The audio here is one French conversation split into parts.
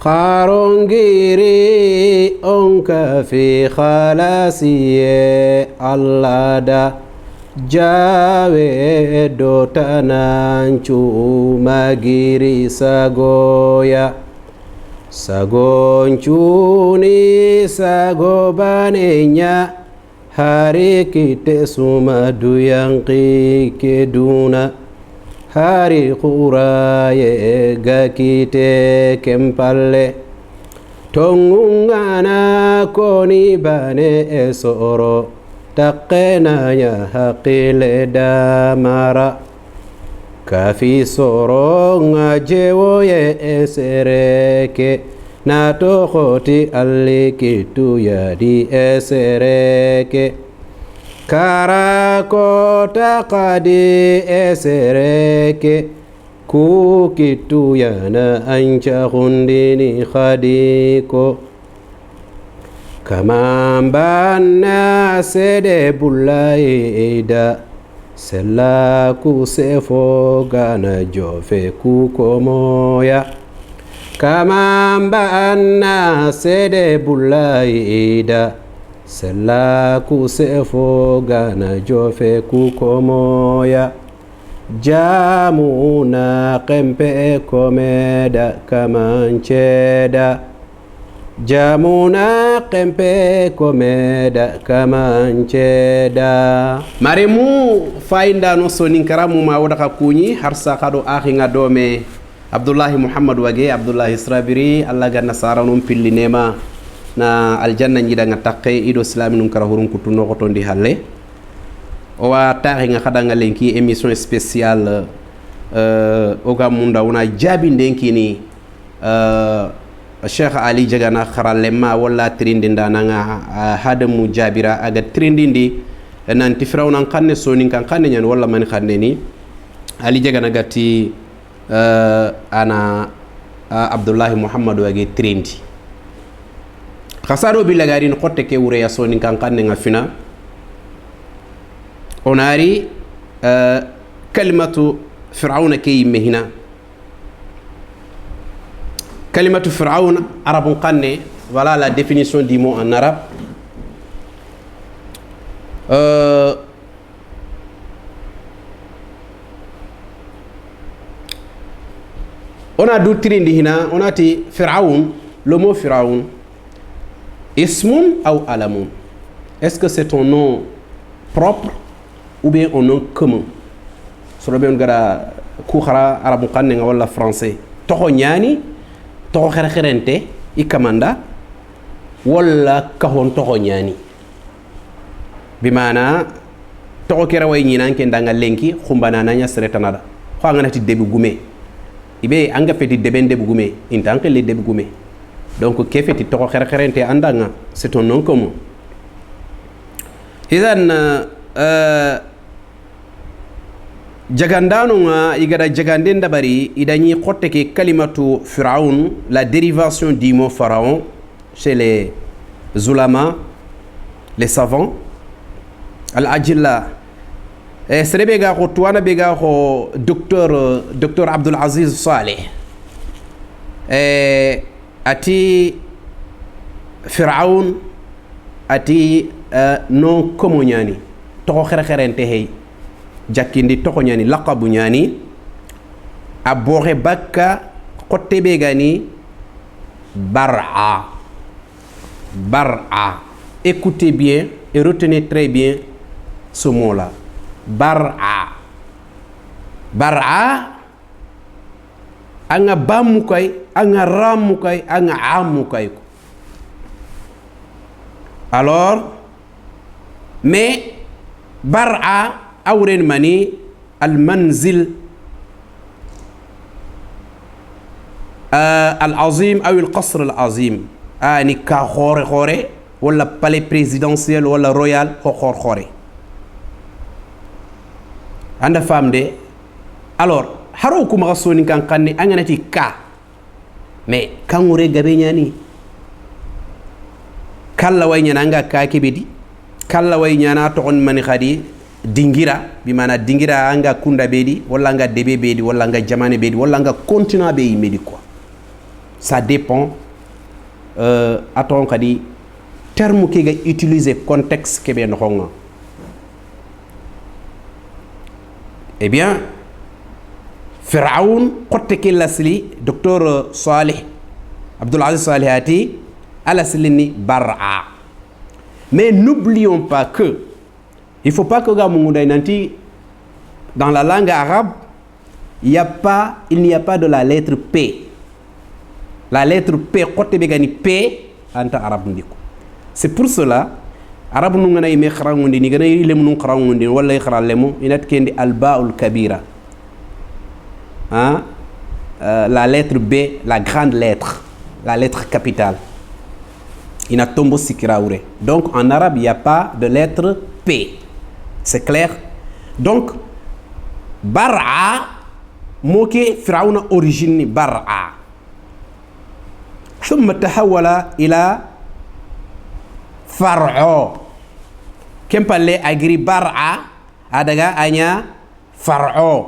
Karongiri onka fi khalasiye Allah da jawe dotanancu magiri sagoya sagoncuni sagobanenya hari kite sumadu yang keduna hari kuraye gakite kempalle tongungana koni bane esoro taqenanya haqile damara kafi soro ngajewoye esereke na tokhoti allikitu yadi esereke karakota kadi esereke kukitu yana ancha hundini khadiko kamambana sede bulaida sela kusefo gana jofe kukomoya kamambana sede bulaida sela kusefo gana jofe kukomoya jamuna kempe komeda kamancheda jamuna kempe komeda kamancheda marimu fainda no soninkaramu ma wadaka kunyi harsa kado akhinga dome Abdullahi Muhammad wage Abdullahi Srabiri Allah ganna saranum pilli nema na aljanna njida nga takke ido islami num kara hurun kutuno ko tondi halle o wa taxi nga xadanga lenki émission spéciale oga munda wona jabi ndenki ni Cheikh Ali Jagana kharalema wala trindinda nanga hadamu jabira aga trindindi nanti firawna kanne soni kan kanne nyan wala man kanne ni Ali Jagana gati ana Abdullahi Muhammad wage trindi khasaro bilagari no kotte ke wure ya soni kan kanne nga fina onari kalimatu fir'auna kay mehina kalimatu fir'auna arabun kanne voilà la définition du mot en arabe on a d'autres hina on a dit fir'aun le mot fir'aun ismun ou alamun est-ce que c'est ton nom propre ou bien un nom commun sur le bien gara kukhara arabun kanne wala français toho nyani toho khere-kherente ikamanda wala kahon toho nyani bimana toho kera way nyina ke ndanga lenki khumbana nanya seretanada ko ngana ti debi gume ibe anga feti debende bu gume intanke le debi gume donc ke feti toho khere-kherente andanga c'est un nom commun idan jagandano nga igada jaganden dabari idani khotte ke kalimatu fir'aun la dérivation du mot pharaon chez les ulama les savants al-ajilla serebe ga ko tuana be ga ko docteur Abdul Aziz Saleh ati fir'aun ati non komonyani to khere-kherente hey jakindi toko nyani laqabu nyani abore bakka kotte be gani bar'a écoutez bien et retenez très bien ce mot là bar'a anga bamukay anga ramukay anga amukay alors mais bar'a أورين ماني المنزل العظيم أو القصر العظيم يعني كخوري خوري ولا بالي بريزيدنسيال ولا رويال خور خوري عند فام دي alors haroku magasoni kan kanni anganati ka mais kangure gabenyani kala way nyana nga ka kebedi kala way nyana to on mani khadi dingira bimana dingira anga kunda bedi wala anga debe bedi wala anga jamane bedi wala anga continent be medi quoi ça dépend attends kadi terme qui est utilisé contexte qui est bien. Eh bien Pharaon côté qui l'asli docteur Salih Abdul Aziz Salihati al-Aslini Bar'a. Mais n'oublions pas que il faut pas que dans la langue arabe il n'y a pas de la lettre P. La lettre P côté begani P anta arabe ndiko. C'est pour cela arabe nu ngana yime kharangundi ni gana ilem nu kharangundi wala kharalemu inat kendi al-ba'ul kabira. Hein? La lettre B, la grande lettre, la lettre capitale. Inatombo sikiraoure. Donc en arabe, il n'y a pas de lettre P. C'est clair? Donc, Bar'a, moke Firaouna origine Bar'a. ثم تحول إلى فرعون. كم بالله أجري Bar'a أدعى أنيا فرعون.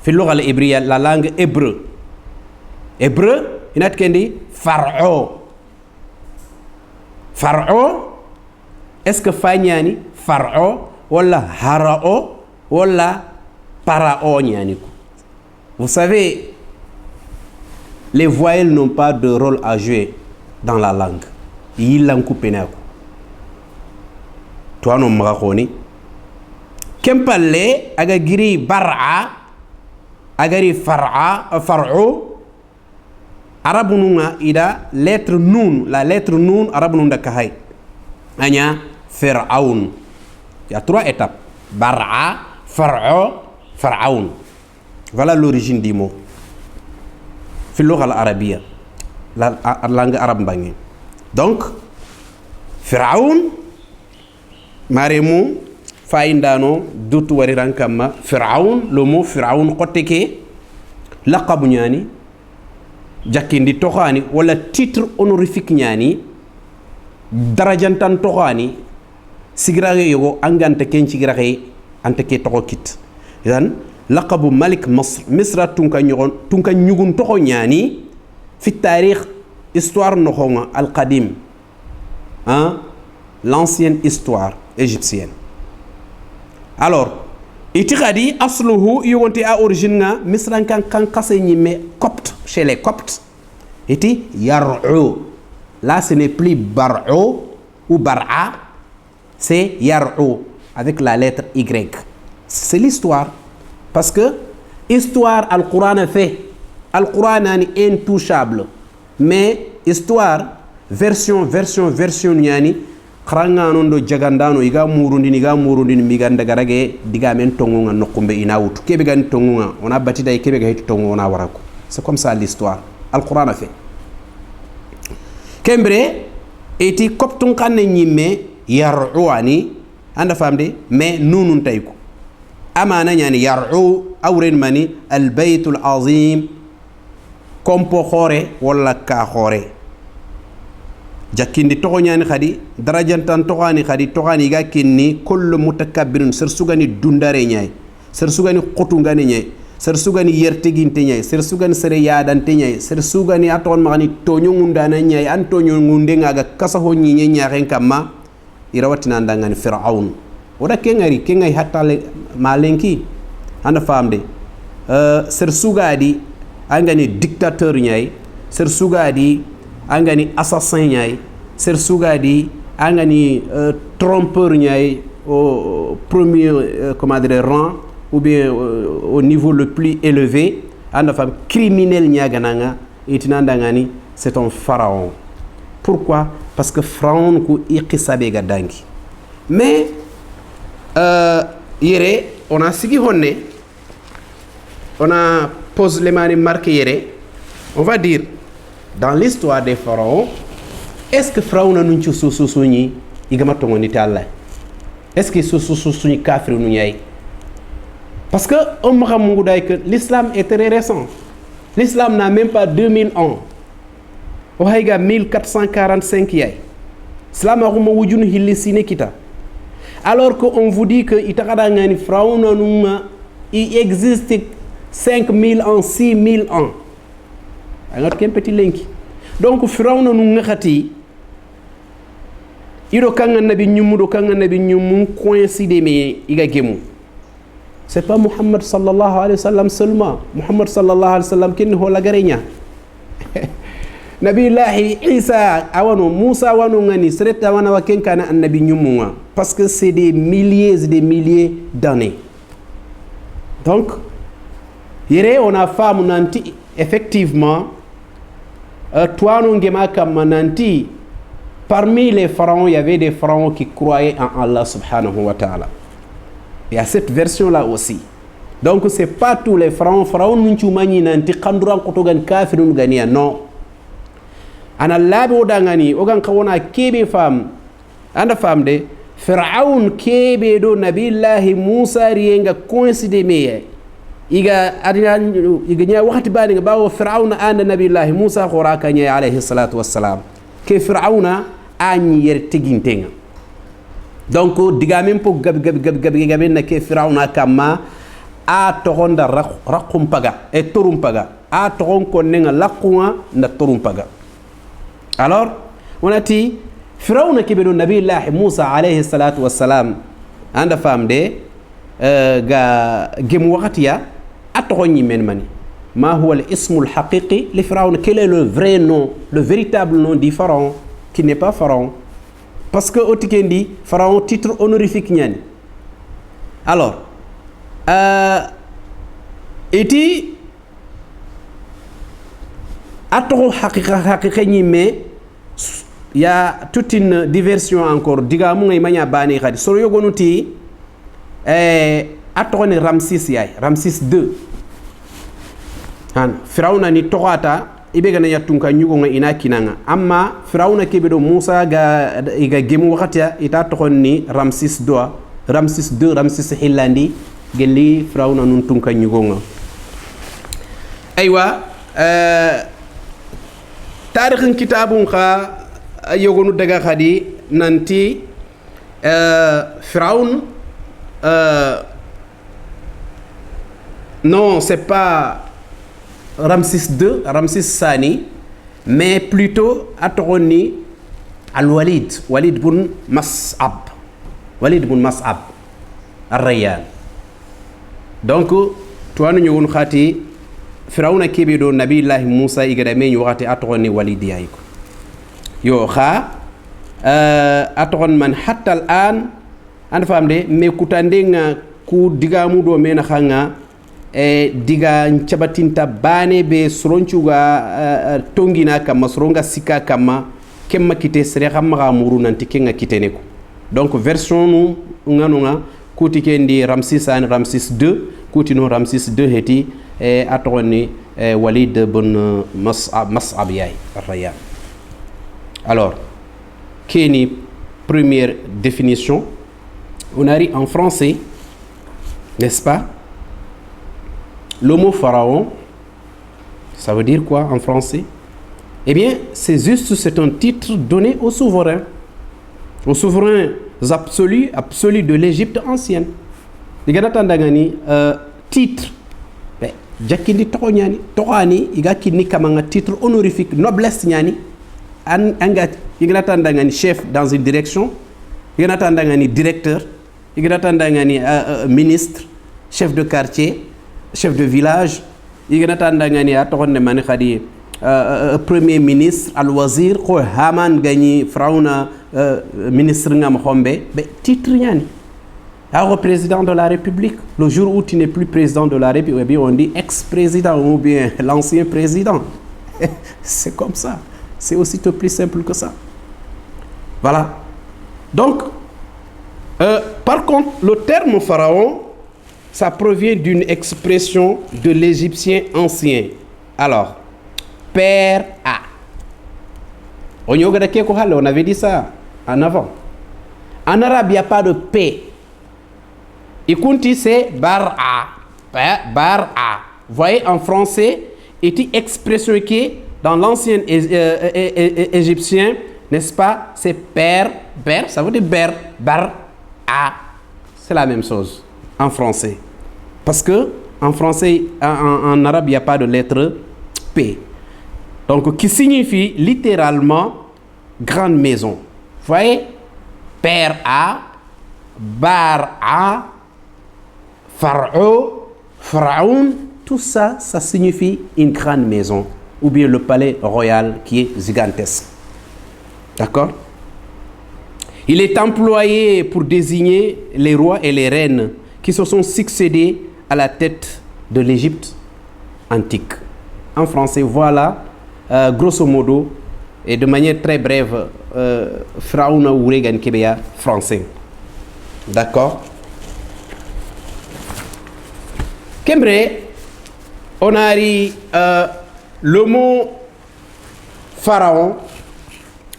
في اللغة العبرية la langue hébreu. Hébreu, il y a qui Pharaon. Pharaon, est-ce que Fanyani, Pharaon, ou la Harao, ou la Parao nyani? Vous savez, les voyelles n'ont pas de rôle à jouer dans la langue. Il l'ont coupé. Toi, non, m'rakoni. Kempale, agagiri Bar'a, agari Far'o, arabununga ida lettre nun, la lettre nun arabununda kahay. Anya Pharaon. Il y a 3 étapes. Bar'a, Far'o, Pharaon. Voilà l'origine du mot. Fil-lugha al-arabiyya, la langue arabe bangi. Donc Pharaon maremu faindano dutu wariran kama Pharaon, le mot Pharaon koteke laqabu nyani jakindi tokhani wala titre honorifique nyani darajantan tokhani sigrage yogo angante ken sigrage anteke toko kit idan laqabu malik misra tunka nyugun toko nyani fi tarikh histoire nokhonga al qadim, hein, l'ancienne histoire égyptienne. Alors itikadi asluhu yonte à origine nga misran kan kase nyime copte chez les coptes iti yar'u. Là ce n'est plus bar'u ou bar'a, c'est yar'u avec la lettre Y. C'est l'histoire parce que histoire al-Qur'an fait al-Qur'an est intouchable, mais histoire version yani kharanga nondo jagandano iga murundi miganda garage diga men tongonga nokumbe inawutu kebe gan tongonga ona batida kebe ga hitu tongo ona warako. C'est comme ça l'histoire. Al-Qur'an a fait. Kembre eti koptun kanne nyime yar'uani anda famde mais nunun tayko amana nyani yar'u awren mani al-baytul azim kompo khore wala ka khore jakindi togo nyani khadi darajantan togani khadi togani ga kinni kullu mutakabbirin ser sugani dundare nyai ser sugani qotungani nyai ser sugani yerteginte nyai ser sugani sere yadante nyai ser sugani aton magani tonyo ngundana nyai an tonyo ngunde ngaga kasa ho nyi nyaaren kama irawatina ndangani Pharaon oda kengari hatta malenki anda famde ser sugadi angani dictateur nyai ser sugadi angani assassin nyai ser sugadi angani trompeur nyai au premier comment dire rang ou bien au niveau le plus élevé anda fam criminel nyagananga itinandangani c'est un pharaon. Pourquoi? Parce que pharaon ku iqisabe ga dangi. Mais yere on a sigi honne on a posé les mains marquées yere on va dire dans l'histoire des pharaons, est-ce que pharaon nu ci susuni igama tongoni talla? Est-ce que susuni kafir nu ñay? Parce que on que l'islam est très récent. L'islam n'a même pas 2000 ans. On a 1445 yay. Islam a wujun hillisine kita. Alors qu'on vous dit que il existe 5000 ans, 6000 ans. angat ken petit lenki donc firawna nu ngati ido kanga nabi nyumu do kanga nabi nyumu coïncider me iga gemu c'est pas Muhammad sallallahu alayhi wa sallam seulement Muhammad sallallahu alayhi wa sallam ken ho la garenya nabi lahi Isa awano Musa wano ngani sereta wana wa ken kana annabi nyumu parce que c'est des milliers et des milliers d'années donc yere on a femme nanti effectivement toi non ngema kam nanti parmi les pharaons il y avait des pharaons qui croyaient en Allah subhanahu wa ta'ala. Il y a cette version là aussi. Donc c'est pas tous les pharaons nchumani nanti kandura kotogan kafirun gania non. Ana labi odangani ogan kawona kebe fam anda fam de Pharaon kebe do nabillahi Musa rienga coïncide meye iga adina iga nya wakati bani bawo Pharaon anda nabillahi Musa khoraka nya alayhi salatu wassalam ke Pharaona ani yer tegintenga donc diga même po gab na ke Pharaona kama a togonda raqum paga e torum paga a togon konnenga laqwa na torum paga alors on a dit Pharaona kebe do nabillahi Musa alayhi salatu wassalam anda famde ga gem wakatiya atogni men mani ma huwa l'ism al-haqiqi li Pharaon quel est le vrai nom le véritable nom du pharaon qui n'est pas pharaon parce que otikendi pharaon titre honorifique nyani alors eti atogo haqiqa ni mais il y a toute une diversion encore diga mu ngay manya bani khadi soro yogonuti atogoni Ramsis yay Ramsis II han Pharaona ni togata ibega na yatunka nyugo nga ina kinanga amma Pharaona kebedo Musa ga iga gemu wakati ita togoni Ramsis II Ramsis Hillandi gelli Pharaona nun tunka nyugo nga aywa tarikhin kitabun kha yogonu daga khadi nanti Pharaon non c'est pas Ramsis II Ramsis Sani mais plutôt Atroni Al-Walid Walid bun Mas'ab Ar-Rayyan donc toi nous ñewon khati Pharaona kebe do nabillahi Musa igada me ñu waxati Atroni Walid yayko yo kha atron man hatta al-an and famde me kutandenga ku digamu do mena khanga diga nchabatinta bane be soronchuga tongina kama soronga sika kama kemma kite sere khamma muru nanti kenga kiteneko donc version nu nganunga kuti kendi Ramsis an Ramsis II kuti no Ramsis II heti atroni Walid bun Mas'ab yay Ar-Rayyan alors keni première définition on arrive en français n'est-ce pas. Le mot pharaon, ça veut dire quoi en français? Eh bien, c'est juste, c'est un titre donné aux souverains absolus de l'Égypte ancienne. Les gars d'Andangani, titre, Jakindi Tokonyani, Torani, Igakini Kamanga, titre honorifique, noblesse Nyani, Angat, Igratandangani, chef dans une direction, Igratandangani, directeur, Igratandangani, ministre, chef de quartier, chef de village, premier ministre, al-wazir, Haman gagné, Pharaona, ministre Ngam Khombe, titre yani. Alors, président de la République, le jour où tu n'es plus président de la République, on dit ex-président ou bien l'ancien président. C'est comme ça. C'est aussi plus simple que ça. Voilà. Donc, par contre, le terme pharaon, ça provient d'une expression de l'égyptien ancien. Alors, père A. On avait dit ça en avant. En arabe, il n'y a pas de P. Et Kunti, c'est bar A. Bar A. Vous voyez, en français, est expression qui est dans l'ancien égyptien, n'est-ce pas? C'est père, ça veut dire ber, bar A. C'est la même chose en français. Parce que en français, en arabe, il n'y a pas de lettre P. Donc, qui signifie littéralement grande maison. Vous voyez? Père A, Bar A, Pharaon, Pharaon, tout ça, ça signifie une grande maison, ou bien le palais royal qui est gigantesque. D'accord? Il est employé pour désigner les rois et les reines qui se sont succédés à la tête de l'Égypte antique. En français, voilà, grosso modo, et de manière très brève, Pharaon Ouregan Kébéa français. D'accord? Kembre, on a dit le mot pharaon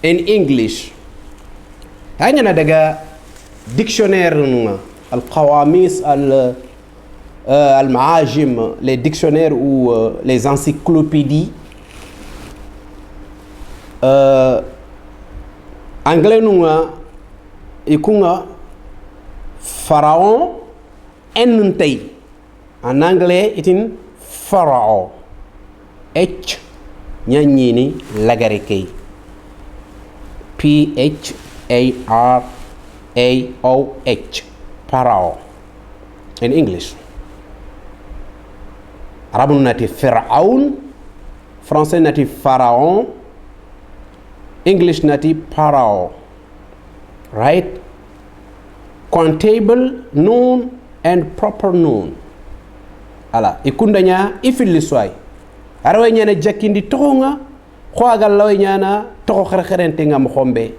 in English. Il y a des dictionnaires, al-qawamis, al-ma'ajim, les dictionnaires ou les encyclopédies. Anglais, nous avons pharaon en en anglais, c'est un pharaon. H, nyanyini lagareke. P-H-A-R-A-O-H. Pharaon. In English. Arabe nati pharaon. Français nati pharaon. English nati pharaon. Right? Countable noun and proper noun. Ala ikundanya ifilli soy arawe nyana jakindi toxonga xoagal lawe nyana toxo xerxerente ngam xombe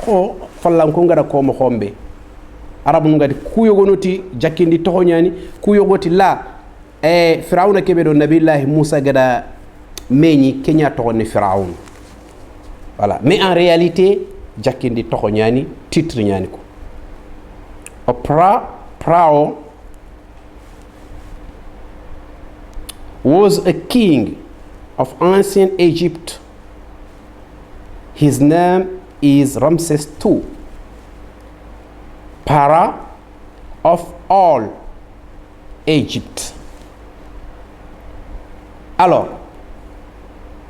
xo fallan ko ngara ko mo xombe arabu ngati ku yogonoti jakindi toxo nyani ku yogoti la firawna kebe do nabillahi musa gada meñi kenya toxo ni firawn voilà mais en réalité jakindi toxo nyani titre nyani ko Pharaoh was a king of ancient Egypt. His name is Ramses II, Pharaoh of all Egypt. Alors,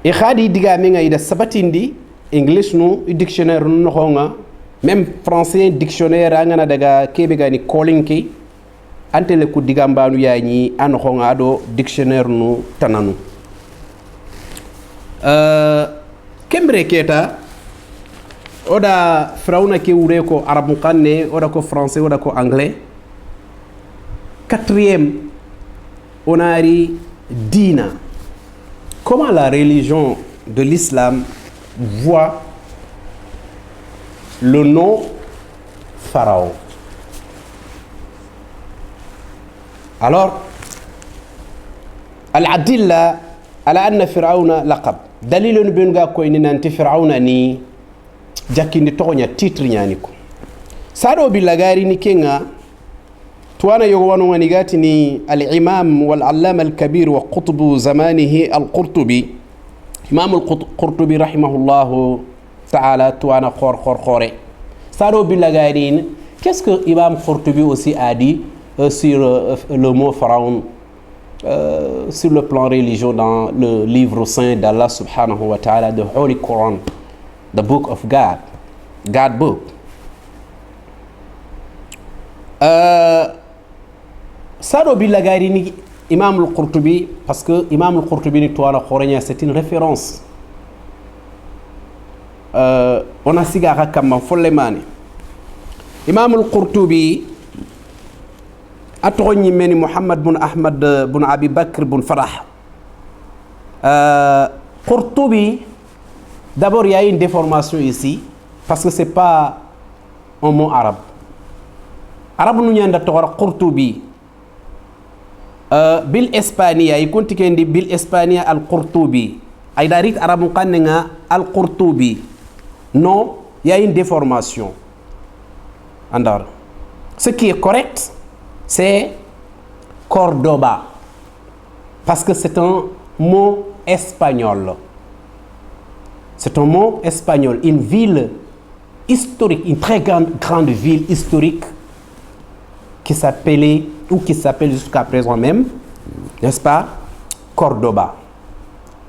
ikhadi diga menga ida sabatindi English nu dictionnaire nu honga même français dictionnaire angana daga kebe gani calling antele ku digambanu yañi an xonga do dictionnaire nu tananu kembre keta oda frawna ke wure ko arabu kanne oda ko français oda ko anglais quatrième on a ri dina. Comment la religion de l'islam voit le nom pharaon? Alors, al-adilla ala anna fir'auna laqab. Dalilun benga ko ini nanti fir'auna ni jakindi tonya titre nyani ko. Sado bilagari ni kenga tuana yogo wanu wanigati ni al-imam wal-allama al-kabir wa qutbu zamanihi al-Qurtubi. Imam al-Qurtubi rahimahullahu ta'ala tuana khore. Sado bilagari, qu'est-ce que Imam Qurtubi aussi a dit sur le mot pharaon sur le plan religieux dans le livre saint d'Allah subhanahu wa ta'ala, the Holy Quran, the book of God, God book. Sado bilagari ni Imam al-Qurtubi, parce que Imam al-Qurtubi ni toana khorenya, c'est une référence. On a sigara kama follemani. Imam al-Qurtubi Atroni meni Muhammad bin Ahmad bin Abi Bakr bin Farah. Qurtubi, d'abord il y a une déformation ici parce que c'est pas un mot arabe. Arabe nous yanda tora Qurtubi. Bil Espania, il continue de bil Espania al Qurtubi. Aidarit arabe kanenga al Qurtubi. Non, il y a une déformation. Andar. Ce qui est correct, c'est Cordoba, parce que c'est un mot espagnol. C'est un mot espagnol, une ville historique, une très grande ville historique qui s'appelait, ou qui s'appelle jusqu'à présent même, n'est-ce pas, Cordoba.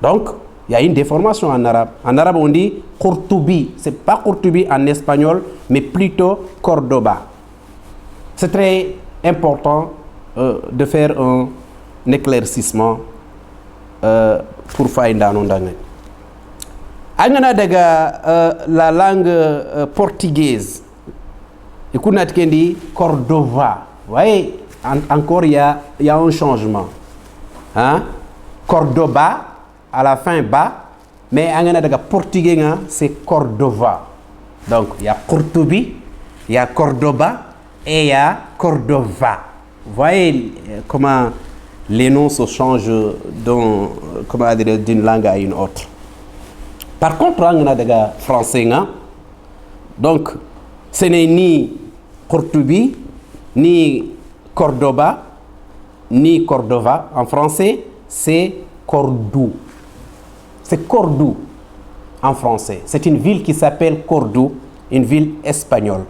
Donc, Il y a une déformation en arabe. En arabe, on dit Courtoubi. Ce n'est pas Courtoubi en espagnol, mais plutôt Cordoba. C'est très important de faire un éclaircissement pour Faïnda Nondangé. Angana daga la langue portugaise. Écoute, dit Cordova. Vous voyez, encore il y a un changement. Hein? Cordoba, à la fin bas, mais angana daga portugais, c'est Cordova. Donc il y a Courtoubi, il y a Cordoba et il y a Cordova. Vous voyez comment les noms se changent d'une langue à une autre. Par contre, angana daga français, donc ce n'est ni Courtoubi, ni Cordoba, ni Cordova. En français, c'est Cordoue. C'est Cordoue en français. C'est une ville qui s'appelle Cordoue, une ville espagnole.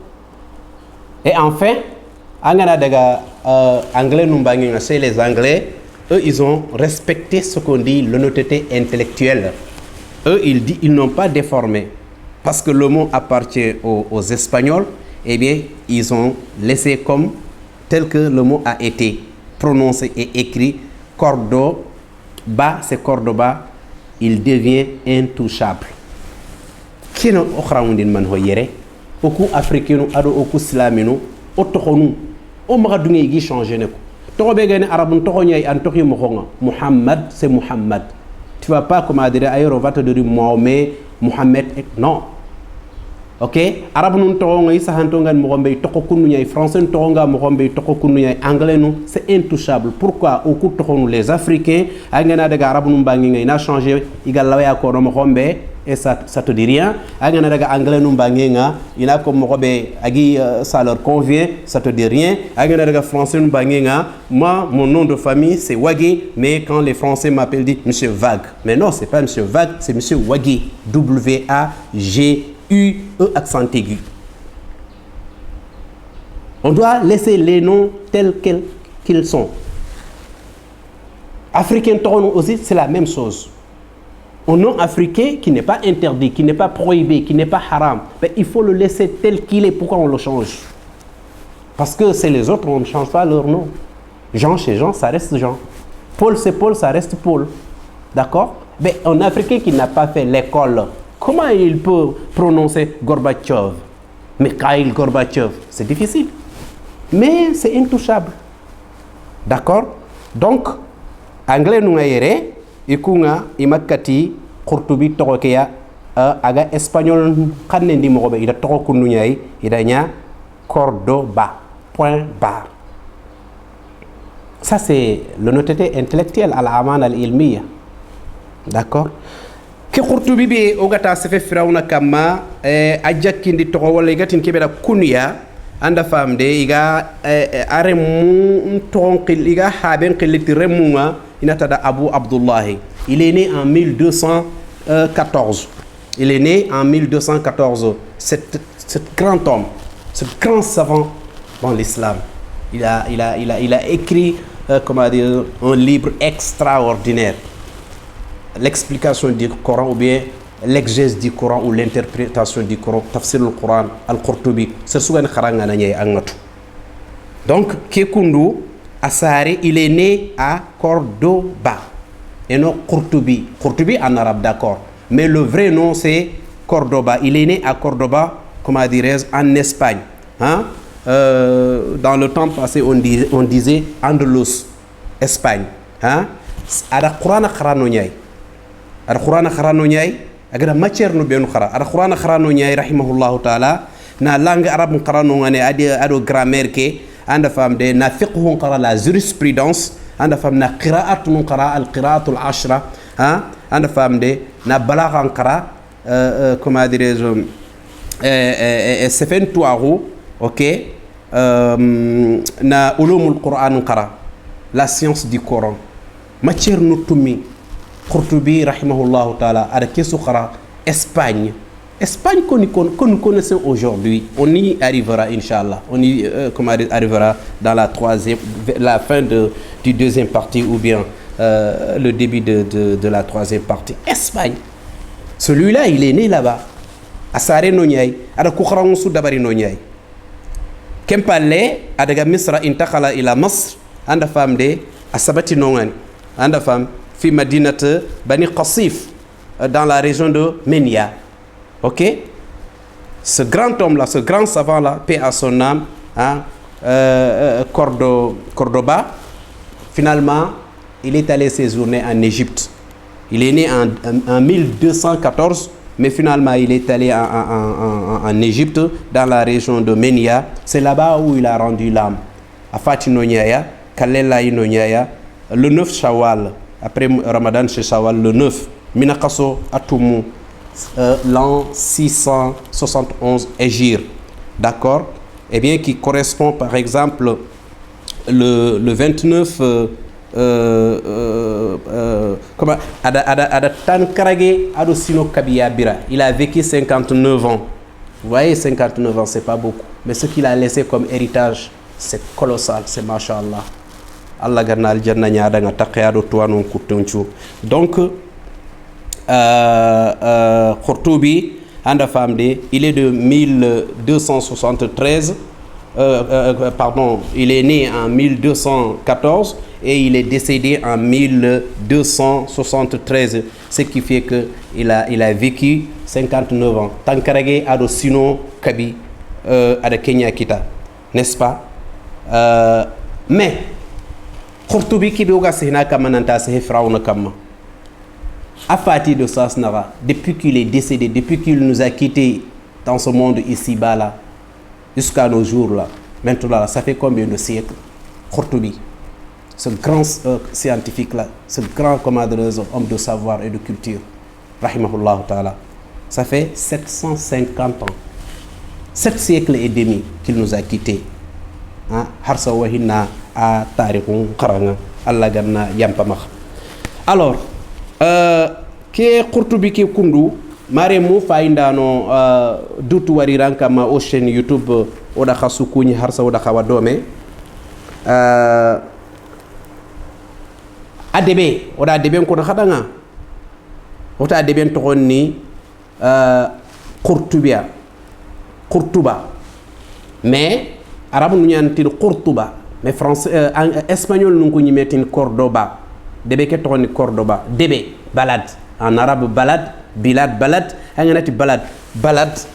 Et enfin, anglais chez les Anglais, eux, ils ont respecté ce qu'on dit l'honnêteté intellectuelle. Eux, ils n'ont pas déformé. Parce que le mot appartient aux Espagnols, eh bien, ils ont laissé comme tel que le mot a été prononcé et écrit. Cordoba, c'est Cordoba, il devient intouchable. Qui nous a beaucoup africains, beaucoup islamino, autochonu, au maradouné qui change ne. Torobégane arabe, torognay antoki mohonga. Muhammad, c'est Muhammad. Tu vas pas comme dire ailleurs, on va te dire Mohamed, non. Ok, arabe nun toronga isa hantongan mogombe toko kununya français toronga mogombe toko kununya anglais nous c'est intouchable. Pourquoi au coup tokonu les africains angana daga arabe nun bangi ngay na changer igal lawaya ko no mogombe et ça te dit rien. Angana daga anglais nun bangi nga ina ko mogombe agi ça leur convient, ça te dit rien. Angana daga français nun bangi nga moi mon nom de famille c'est Wagé, mais quand les français m'appellent dit monsieur Vague. Mais non, c'est pas monsieur Vague, c'est monsieur Wagé. W-A-G U-E accent aigu. On doit laisser les noms tels qu'ils sont. Africain Toron aussi, c'est la même chose. Un nom africain qui n'est pas interdit, qui n'est pas prohibé, qui n'est pas haram, mais il faut le laisser tel qu'il est. Pourquoi on le change? Parce que c'est les autres, on ne change pas leur nom. Jean chez Jean, ça reste Jean. Paul c'est Paul, ça reste Paul. D'accord? Mais un Africain qui n'a pas fait l'école, comment il peut prononcer Gorbatchev? Mikhail Gorbatchev, c'est difficile. Mais c'est intouchable. D'accord? Donc, anglais nous ayere, ikunga imakati Courtoubi torokeya aga espagnol kanendi mogobe ida toroku nunyai idanya Cordoba. Point barre. Ça c'est l'honnêteté intellectuelle à la amana al-ilmiya. D'accord? Ke Courtoubi be ogata sefe firawna kama ajakindi to wala gatin kebeda kunya anda famde iga are mu tonqil iga haben qiliti remunga inatada Abu Abdullah. Il est né en 1214. Il est né en 1214. Cet grand homme, ce grand savant dans l'islam. Il a écrit comment dire, un livre extraordinaire. L'explication du Coran ou bien l'exégèse du Coran ou l'interprétation du Coran, tafsir le Coran, al-Qurtubi, c'est ce qu'on a. Donc, Kekundu Assari, il est né à Cordoba et non Courtoubi. Courtoubi en arabe, d'accord. Mais le vrai nom c'est Cordoba. Il est né à Cordoba, comment dirais-je, en Espagne. Hein? Dans le temps passé, on disait Andalus, Espagne. Hein? Ada Quran kharano nyay. Ada Quran kharano nyay. Agada matière no benu khara. Ada Quran kharano nyay rahimahullahu taala. Na langue arabe kharano ngane ado grammaire ke anda fam de na fiqhu qara la jurisprudence anda fam na qira'at mun qara al qira'atul ashra hein anda fam de na balagha qara comment dirais-je sefen tuaru OK na ulumul Qur'an qara la science du Coran matière no tumi Courtoubi rahimahullahu taala ada kesu qara Espagne que nous connaissons aujourd'hui, on y arrivera, Inch'Allah. On y arrivera dans la fin du deuxième partie ou bien le début de la troisième partie. Espagne. Celui-là, il est né là-bas. Asare Nonyai, ada Koukhran Soudabari Nonyai. Kempale, Adaga Misra Intakhala ila Masr, anda femme de Asabati Nongani, anda femme, fi Madinate Bani Qassif, dans la région de Menia. Ok? Ce grand homme-là, ce grand savant-là, paix à son âme, hein, Cordoba, finalement, il est allé séjourner en Égypte. Il est né en 1214, mais finalement, il est allé en Égypte, dans la région de Menia. C'est là-bas où il a rendu l'âme. À Fatinonyaya, Kalela Inonyaya, le 9 Shawwal, après Ramadan chez Shawwal, le 9, Minakaso Atumu, l'an 671 Égir. D'accord? Eh bien, qui correspond par exemple le 29 il a vécu 59 ans. Vous voyez, 59 ans, c'est pas beaucoup. Mais ce qu'il a laissé comme héritage, c'est colossal, c'est machallah. Allah ganal janna nyaada nga taqiyado tuwanon kutunchu. Donc Khourtoubi anda famde, il est de 1273 pardon, il est né en 1214 et il est décédé en 1273, ce qui fait que il a vécu 59 ans. Tankarage ado sino kabi ada Kenya kita, n'est-ce pas? Mais Khourtoubi qui beuga sehna kamananta sehe Firaouna kama. À partir de Sasnara, depuis qu'il est décédé, depuis qu'il nous a quittés dans ce monde ici-bas là, jusqu'à nos jours là, maintenant là, ça fait combien de siècles? Khourtoubi, ce grand scientifique là, ce grand homme de savoir et de culture, rahimahullah ta'ala, ça fait 750 ans, 7 siècles et demi qu'il nous a quittés. Harsa wahina a tarikhun qaranga Allah ganna yampamakh. Alors ke Khourtoubi ke kundu mare mu faindano dutu wariran kama o chaîne YouTube oda khasu kuñi harsa oda khawa dome adebe oda deben ko khadanga ota deben to ni Khourtouba mais arabe nu ñanti Khourtouba mais français espagnol nu ko ñimetin Cordoba debe ke to ni Cordoba debe balade en arabe balade bilad balad anganati balad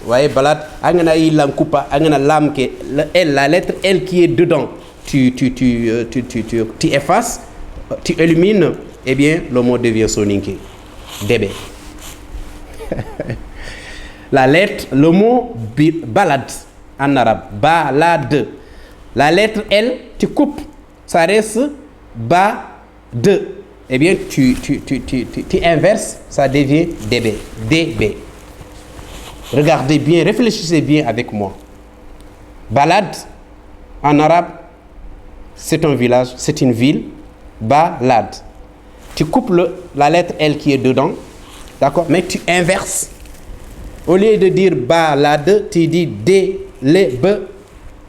voyez balad angana ilan coupa angana lam ke la lettre L qui est dedans tu effaces, tu élimines, eh bien le mot devient soninké debe. La lettre, le mot balad en arabe, balade, la lettre L tu coupes, ça reste ba de. Eh bien, tu inverses, ça devient DB. DB. Regardez bien, réfléchissez bien avec moi. Balad, en arabe, c'est un village, c'est une ville. Balad. Tu coupes la lettre L qui est dedans, d'accord, mais tu inverses. Au lieu de dire balade, tu dis D, le, B,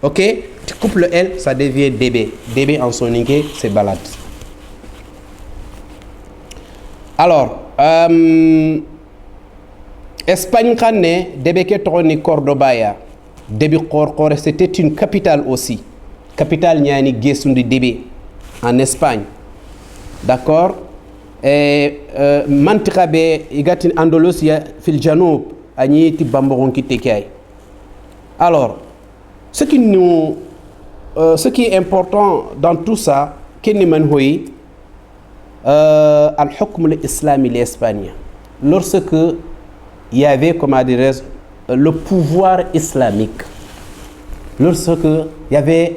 ok? Tu coupes le L, ça devient DB. DB en soninké, c'est balade. Alors, Espagne, Debeke Troni Cordoba, c'était une capitale aussi. Capitale Niani Gesundi Debe, en Espagne. D'accord? Et Mantrabe, Igatin Andalusia, Filjanoub, Agniti Bamboron Kitekai. Alors, ce qui est important dans tout ça, Kenimanhui, al-hukm l'islami l'Espagne. Lorsque il y avait, comment dirais-je, le pouvoir islamique, lorsque il y avait,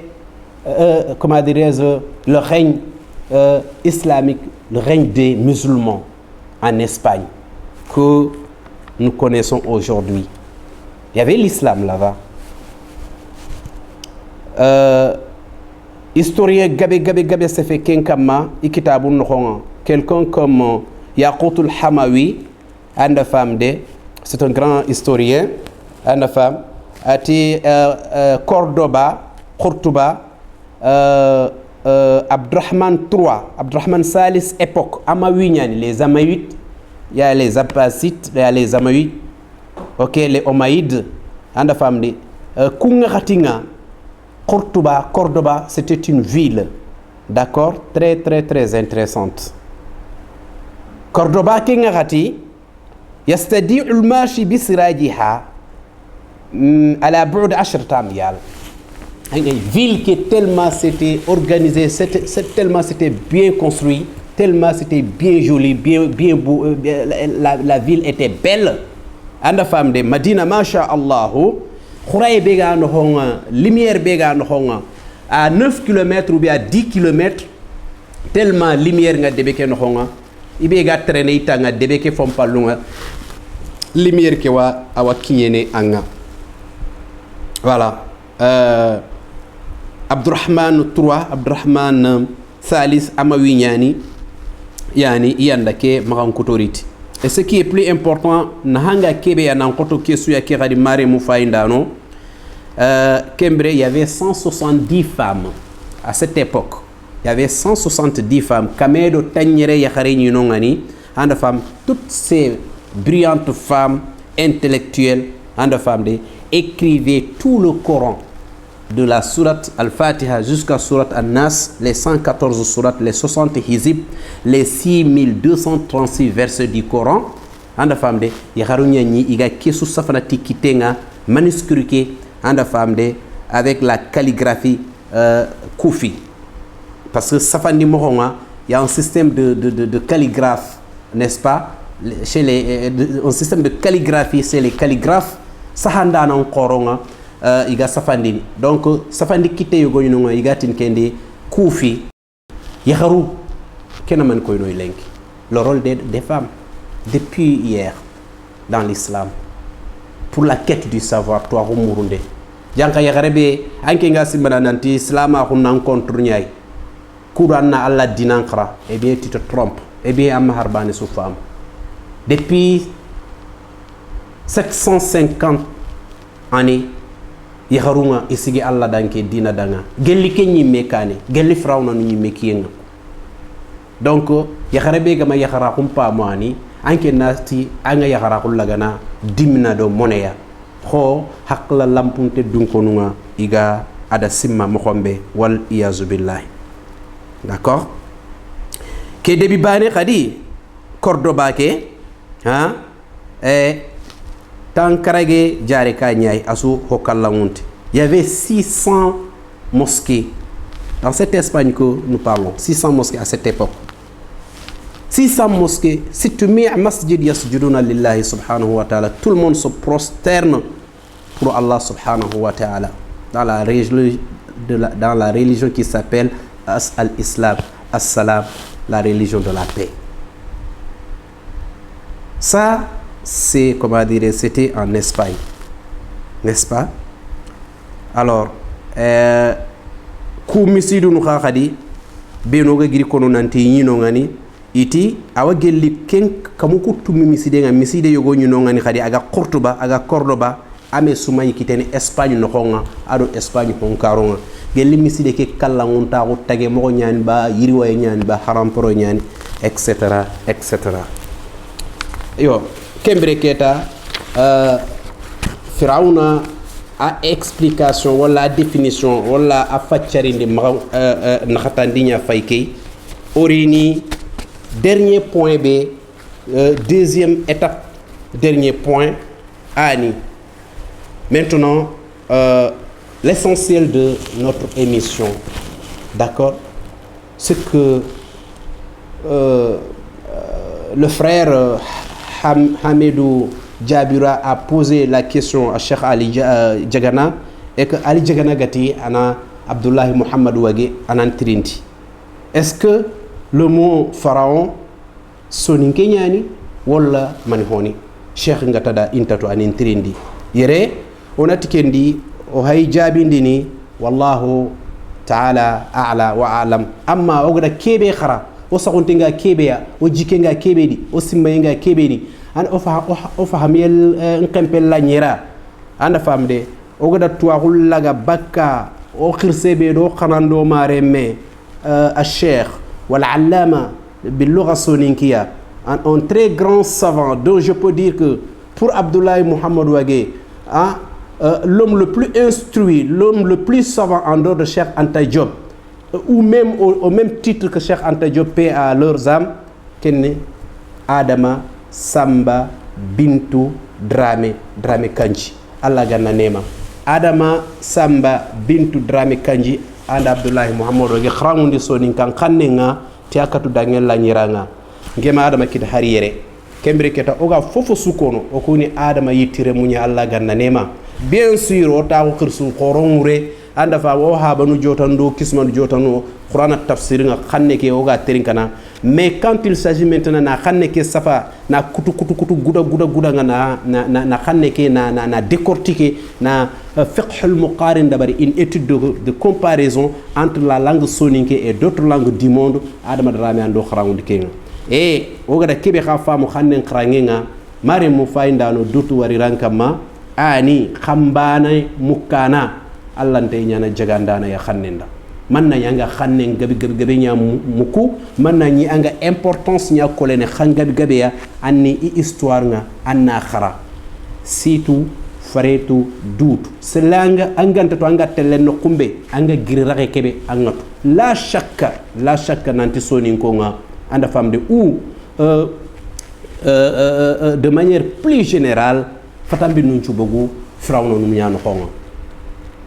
comment dirais-je, le règne islamique, le règne des musulmans en Espagne, que nous connaissons aujourd'hui. Il y avait l'islam là-bas. Historien Gabe s'est fait Kenkama, quelqu'un comme Yaqut al-Hamawi, c'est un grand historien, Cordoba, Khourtouba, Abdurrahman III, Abdurrahman Salis époque, Amawinyani, les Amaïdes, il y a les Abbasides, il y a les Amaïdes, ok, les Omaïdes, anda famde, Kunga Khatinga, Cordoba, c'était une ville, d'accord, très intéressante. Cordoba Kinga Khati, يستطيع الماشي بسراجها على بعد 10 أميال. Une ville qui tellement c'était organisé, tellement c'était bien construit, tellement c'était bien joli, bien beau, la ville était belle. Anda femme de Madina, masha Allah, khuraye bega no honga, lumière bega no honga, à 9 km ou bien à 10 km, tellement lumière nga debeke no honga, ibega traîner itanga debeke fom palunga, lumière ke wa awa kinyene anga. Voilà. Abdurrahman III, Abdurrahman Salis Amawinyani, yani yandake marankutoriti. Et ce qui est plus important, nahanga kebe ya nankoto kesu ya kiradi mare mufaindano, Kembre, il y avait 170 femmes à cette époque. Il y avait 170 femmes. Kamedo tanyere yakhare nyinongani, anda femmes, toutes ces brillantes femmes intellectuelles, anda femmes écrivaient tout le Coran. De la sourate Al-Fatiha jusqu'à sourate An-Nas, les 114 sourates, les 60 hizib, les 6236 versets du Coran. Anda famde, yaharunya ni iga kesu safanati kitenga manuscrit anda famde avec la calligraphie koufi. Parce que safandi moronga, il y a un système de calligraphe, n'est-ce pas? Chez un système de calligraphie, c'est les calligraphes sahanda nan koronga. Iga safandini donc safandi kite yogo nyunga iga tinkendi koufi yaharu kenaman koy noy lenki le rôle des femmes depuis hier dans l'islam pour la quête du savoir to rumurunde janka yaharebe anke nga simbana nanti islam a hunnan contre nyai kuranna alla dinankra et bien tu te trompes et bien am harbani sou femme depuis 750 années yaharunga isigi alla danke dina danga gelli kenyi mekane gelli frawna ni mekiyenga donc yaharebe gama yahara kumpa moani anke nati anga yahara kullagana dimna do moneya ho hakla lampunte dunkonunga iga ada simma mokhombe wal iyazu billahi. D'accord, ke debi bane khadi Cordoba ke ha Tankarage Djareka Nyai Asu Hokalangunte. Il y avait 600 mosquées dans cette Espagne que nous parlons. 600 mosquées à cette époque. 600 mosquées. Si tu mets un masjid yasjuduna lillahi subhanahu wa ta'ala, tout le monde se prosterne pour Allah subhanahu wa ta'ala. Dans la religion qui s'appelle Al-Islam, As-Salam, la religion de la paix. Ça, c'est, comment dire, c'était en Espagne, n'est-ce pas? Alors, ku misidu nu khadi benoga giri kono nanti nyino ngani iti awa gelli ken kamuku tumi miside nga miside yogo nyino ngani khadi aga Cordoba ame sumay kitene Espagne no khonga ado Espagne konkaronga gelli miside ke kala ngunta ko tage mo nyani ba yiri way nyani ba haram pro nyani etc. Yo Kembre Keta, Firaouna a explication, ou la définition, ou la affacharin de Nakhatandinya Faike, Orini, dernier point B, deuxième étape, dernier point, Ani. Maintenant, l'essentiel de notre émission, d'accord, c'est que le frère Hamidou Djabira a posé la question à Cheikh Ali Djagana et que Ali Djagana Gati ana Abdullahi Muhammad Wage anan Trinti. Est-ce que le mot pharaon soninke nyani wala manihoni? Cheikh ngatada intatu anin Trindi. Yere onati kendi o hay jabindini wallahu ta'ala a'la wa a'lam. Amma ogda kebe khara o saguntinga kebeya o jikenga kebedi o simmayenga kebedi an o fahamiyel nkempel la nyera anda famde o gada tuwaxul laga bakka o xirsebe do xanando mareme الشيخ والعلامة باللغة السونينكية, un très grand savant dont je peux dire que pour Abdoulaye Mohamed Ouagé, hein, l'homme le plus instruit, l'homme le plus savant en dehors de Cheikh Anta Diop, ou même au même titre que Cheikh Anta Diop, paix à leurs âmes, Kenne Adama Samba Bintu Dramé Kanji. Allah ganna nema. Adama Samba Bintu Dramé Kanji and Abdoulaye Mohamed Ouagé khramundi soninkan khannenga tiakatu dangel la nyiranga. Ngema Adama kit hariyere. Kembri keta oga fofo sukono okuni Adama yitire munya Allah ganna nema. Bien sûr o taxu khirsun qorongure anda fa wo ha banu jotando kismanu jotano Qur'an tafsir nga xanne ke oga terinkana, mais quand il s'agit maintenant na xanne ke safa na kutu guda nga na xanne ke na décortiquer na fiqh al muqarin dabari une étude de comparaison entre la langue soninké et d'autres langues du monde, Adama Dramé ando xarawundi kenga e oga da kebe xa famu xanne xarangenga mare mu fayndano dutu wari rankama ani khambana mukana allante nyana jagandana ya khannenda manna yanga khannen gabi nya muku manna nyi anga importance nya kolene khangabi ya anni histoire nga anna khara situ faretu dutu selanga anganta to anga teleno kumbe anga girirake kebe angatu la shakka nanti soni nga anda famde ou de manière plus générale fatambi nunchu bogu frawno num ñano xonga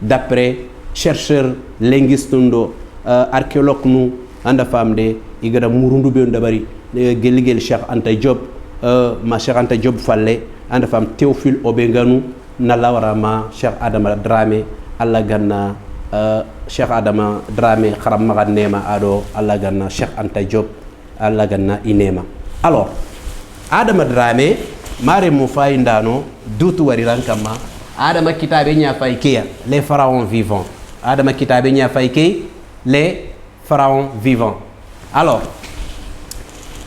d'après chercheur linguiste ndo archéologue nu anda famde igara murundu be ndabari geligel Cheikh Anta Diop ma Cheikh Anta Diop falle anda fam Théophile Obenganu na lawarama Cheikh Adama Dramé alla ganna Cheikh Adama Dramé kharam maga nema ado alla ganna Cheikh Anta Diop alla ganna inema. Alors Adama Dramé mare mo fayndano dutu wari rankama Adama kitabe nya faykeya les pharaons vivants. Adama kitabe nya fayke les pharaons vivants. Alors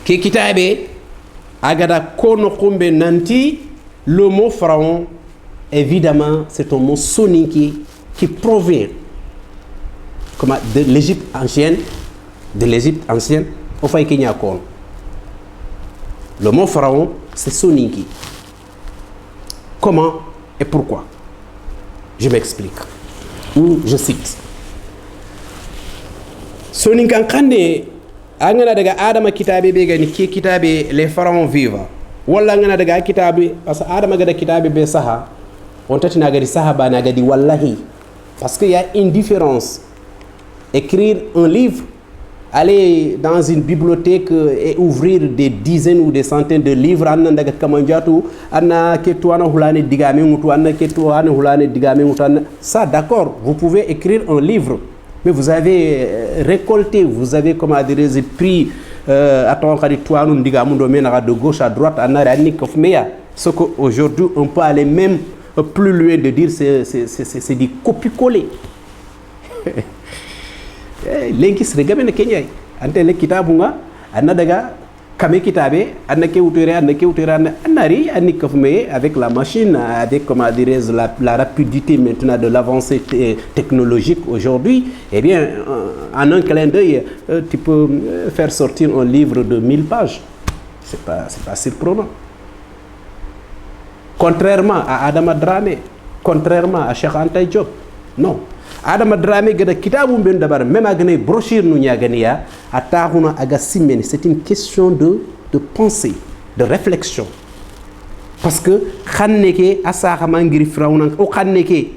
ki kitabe agada kono kumbe nanti le mot pharaon, évidemment c'est un mot soninké qui provient de l'Égypte ancienne au fayke nya kono. Le mot pharaon c'est soninké. Comment et pourquoi? Je m'explique. Ou je cite. Soninkan kande angana daga Adama kitabe be gani ki kitabe les pharaons vivants. Walla ngana daga kitabe parce que Adama gada kitabe be saha on tati na gadi saha ba na gadi wallahi parce qu'il y a une différence. Écrire un livre, aller dans une bibliothèque et ouvrir des dizaines ou des centaines de livres, ça d'accord, vous pouvez écrire un livre, mais vous avez récolté, vous avez pris de gauche à droite, ce qu'aujourd'hui on peut aller même plus loin de dire c'est du copier-coller. Lenkis regabe Kenya ante le kitabu nga anna daga kame kitabe anna ke utere annari anni kafme avec la machine, avec comment dirais la rapidité maintenant de l'avancée technologique aujourd'hui, eh bien en un clin d'œil tu peux faire sortir un livre de 1000 pages. C'est pas surprenant. Contrairement à Adama Dramé, contrairement à Cheikh Anta Diop, non. Adama Dramé gada kitabu ben dabar même agane brochure nu nyagania atahuna aga simene, c'est une question de pensée, de réflexion, parce que khanneke asa mangiri frawnan o khanneke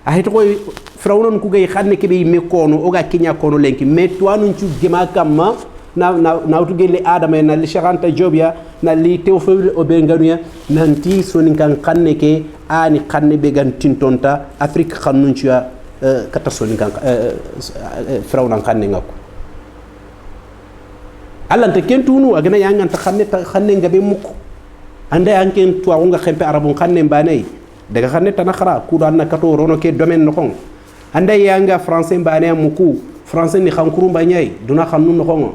ahito koy frawnan ku gay khanneke be me kono o ga kinya kono lenki mais toi nun ci gema kamma na utu gele Adama na li Cheikh Anta Diop ya na li Théophile Obenganu ya nanti sonin kan khanneke ani khanne be gan tintonta Afrique khannun ci ya kata soni kan frawnan khanne ngako allante kentunu agana yanganta khanne ngabe mukko ande anken to nga xempe arabun khanne mbanay daga khanne tanakhara ku do anna kato rono ke domaine no kon ande yanga français mbanay muku français ni khankuru mbanyay duna khannu no kon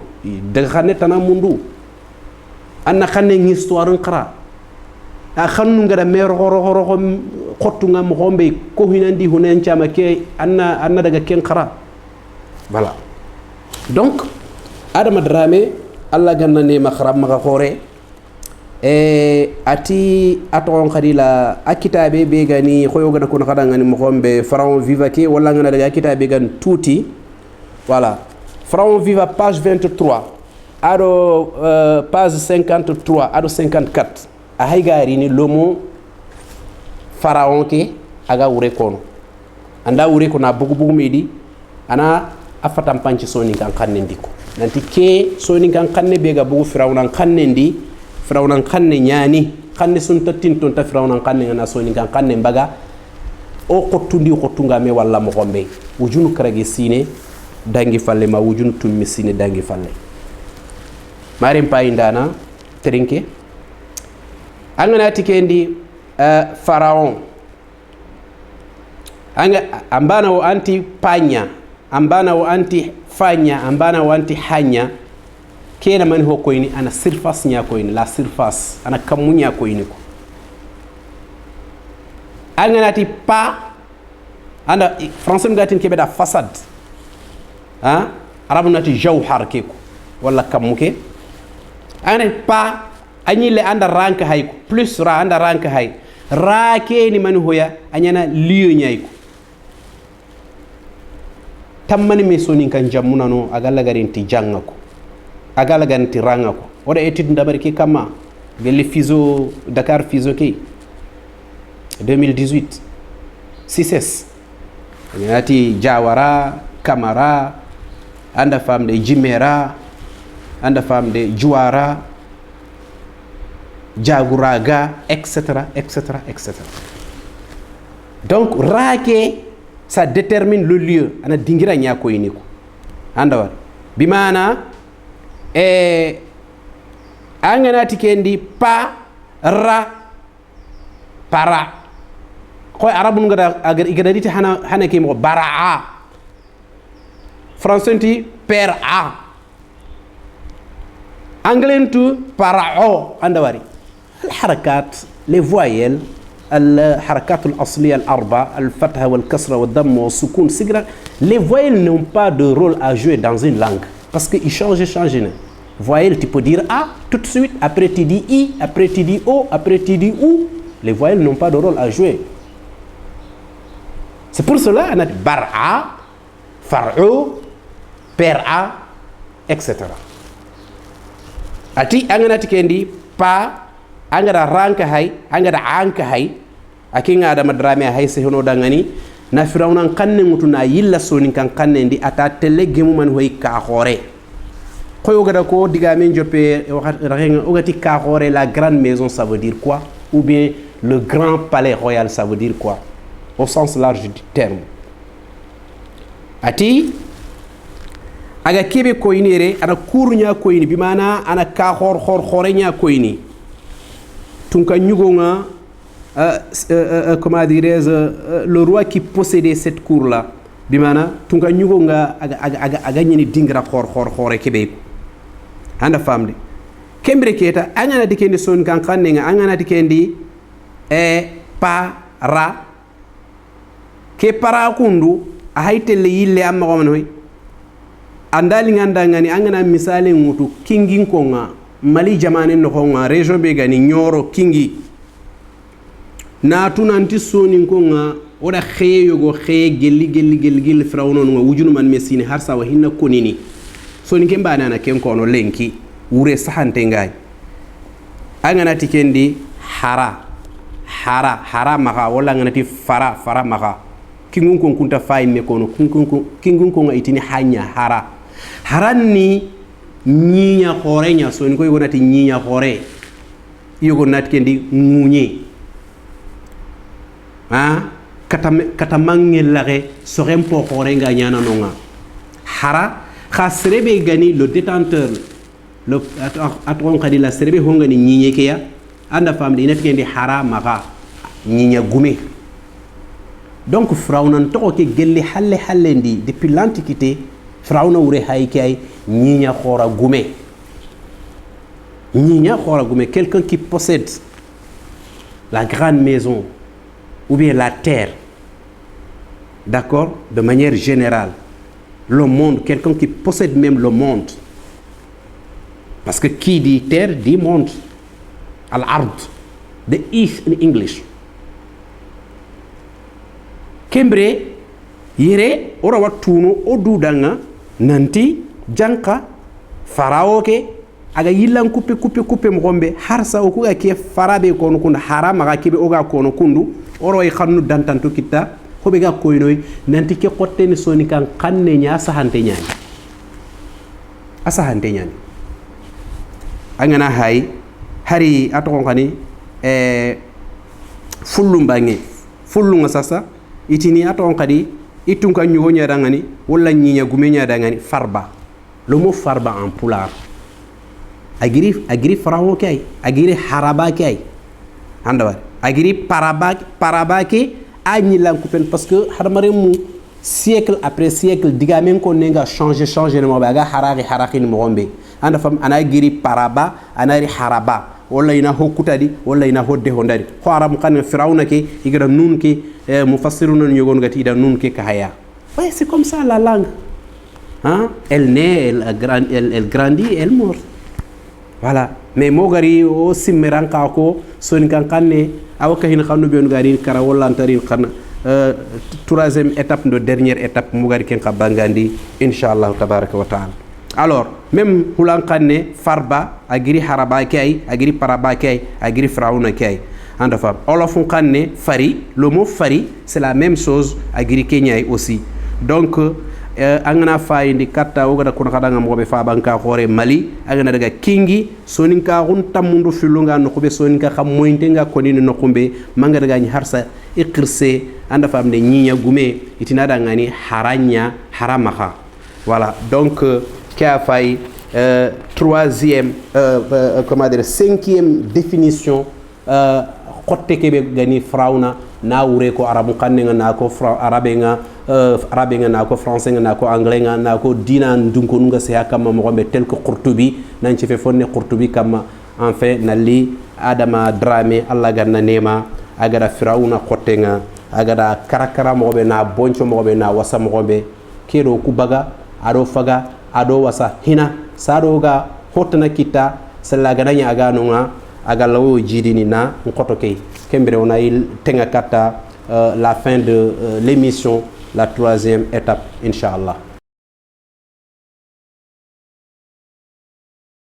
daga khanne tanamundu anna khanne ngi histoire nkara a khannu ngada mer horo khottu ngam hombe ko hinandi hunen chama ke anna daga ken khara voilà. donc adama drame alla ganna ne makhram maka khore ati aton khadila akitabe be gani khoyo gana kun khada ngani mo khombe pharaon vivake wala ngana daga akitabe gan touti voilà pharaon viva page 23 ado page 53 ado 54 a haygari ni lomo pharaon ke aga wure kono anda wure ko na bugu bugu medi ana afatam panci soni kan kanne ndiko nanti ke soni kan kanne be ga bugu pharaon kanne ndi pharaon kanne nyani kanne sun tatin ton ta pharaon kanne na soni kan kanne mbaga o qotundi qotunga me walla mo gombe wujunu karagi sine dangi falle ma wujunu tummi sine dangi falle marim payindana trinke angana tikendi pharaon anga ambana wo anti panya ambana wo anti fanya ambana wo anti hanya kena man ho koyni ana surface nya koyni la surface ana kamunya koyni ko anga nati pa anda français ngatin kebe da façade ha arabu nati jawhar keko wala kamuke anga pa anyile anda rank hayko plus ra anda rank hay ra keni man hoya anyana liyo nyayko tammani me soni kan jammuna no agalla garanti jangako agalla garanti rangako oda étude ndabari ki kama gelle fiso Dakar fiso ki 2018 CICES nati Jawara Kamara anda famde Jimera anda famde Juara Jaguraga etc etc etc donc rake ça détermine le lieu ana dingira nya ko yini ko anda war bimana angana tikendi pa ra para ko arabun ngada agar igadati hana ke mo baraa français ti per a anglais tu parao anda wari al harakat les voyelles الحركات الأصلية الأربع الفتحة والكسرة والضم والسكون سجرة les voyelles n'ont pas de rôle à jouer dans une langue parce qu'ils changent voyelle tu peux dire A tout de suite après tu dis I après tu dis O après tu dis OU les voyelles n'ont pas de rôle à jouer c'est pour cela on a bar'a far'u per'a etc ati angana tikendi pa angara ranka hay angara anka hay akinga adama drame hay se hono dangani na firawna kanne mutuna yilla soni kan kanne ndi ata tele gemu man hoy ka khore koyo gada ko diga men jope rahenga ogati ka khore la grande maison ça veut dire quoi ou bien le grand palais royal ça veut dire quoi au sens large du terme ati aga kebe koynere ana kurnya koyni bimana ana ka khore nya koyni tunka nyugonga comment dirais-je le roi qui possédait cette cour là bimana tunka nyugonga aga nyini dingra khore kebe anda famde kembre keta angana dikendi son kan kannenga angana dikendi pa ra ke para kundu a haytelle yille amma ko man hoy andali nganda ngani angana misale ngutu kingin konga mali jamane no konga région be gani nyoro kingi na tunanti soni konga oda xeyo go xey gelli firawno no wujunu man mesini har sawa hinna konini soni ke mbana na ken kono lenki wure sahante ngay angana tikendi hara maka wala ngana ti fara maka kingun kon kunta fay me kono kingun kon itini hanya haranni nyinya khore nya so ni ko yonati nyinya khore yogo nat kendi munye kata mangel lare so rempo khore nga nyana nonga hara khasrebe gani le détenteur le atron khadi la serbe hongani nyinye ke ya anda famde inat kendi hara maga nyinya gume donc Pharaon to ke gelli halle ndi depuis l'antiquité Pharaon wure haykay nyinya khora gume quelqu'un qui possède la grande maison ou bien la terre, d'accord, de manière générale, le monde, quelqu'un qui possède même le monde. Parce que qui dit terre dit monde. Al-ard, the earth in English. Kembre yere ora watuno odudanga nanti janka faraoke aga yillan kupe mogombe harsa o kuga ke farabe kono kunda harama ga kibe oga kono kundu oro ay xannu dantantu kitta hobe ga koynoy nanti ke qotte ni soni kan xanne nya sahante nyaani asahante nyaani angana hay hari aton xani fullunga sasa itini aton xadi itunka nyugo nya dangani wala nyinya gumenya dangani farba le mot farba en pulaar agiri farawo kay agiri haraba kay andawar agiri paraba ke agni lankupen parce que hadamare mu siècle après siècle diga men ko nenga changer no baga haraki ni mogombe anda fam ana giri paraba anari haraba wala ina hokutadi wala ina hodde hondari ko aram kan firawna ke igra nun ke mufassiruna nyogon gati da nun ke kahaya ouais c'est comme ça la langue hein elle naît elle grandit elle meurt voilà mais mogari o simmeran ka ko soni kan kanne awaka hin xanu ben gari kara wala antarin xana troisième étape de dernière étape mogari ken ka bangandi inshallah tabaraka wa taala. Alors même hulan kanne farba agiri haraba kay agiri paraba kay agiri frauna kay anda fam olofun kanne fari le mot fari c'est la même chose agiri kenyay aussi donc angana fayindi katta wogada kono kadanga mo be fa banka khore mali agana daga kingi soninka hunta mundu filunga no be soninka xam moyintenga konini no kumbe manga daga ni harsa iqirse anda fam de nyinya gume itina daga ni haranya haramaha voilà donc qu'a fait troisième comment dire cinquième définition khotte kebe gani frauna na wure ko arabu kanne na ko arabe nga na ko français nga na ko anglais nga na ko dina ndunko nga se hakama mo be tel ko qurtubi nan ci fe fonne qurtubi kama enfin nali adama drame alla ganna nema agada frauna khotte nga agada karakara mo be na boncho mo be na wasa mo be kero ku baga ado faga ado wasa hina sadoga hotna kita sala gananya aga nonga aga lawo jidini na ngoto kay kembere on a tenga kata la fin de l'émission la troisième étape inchallah.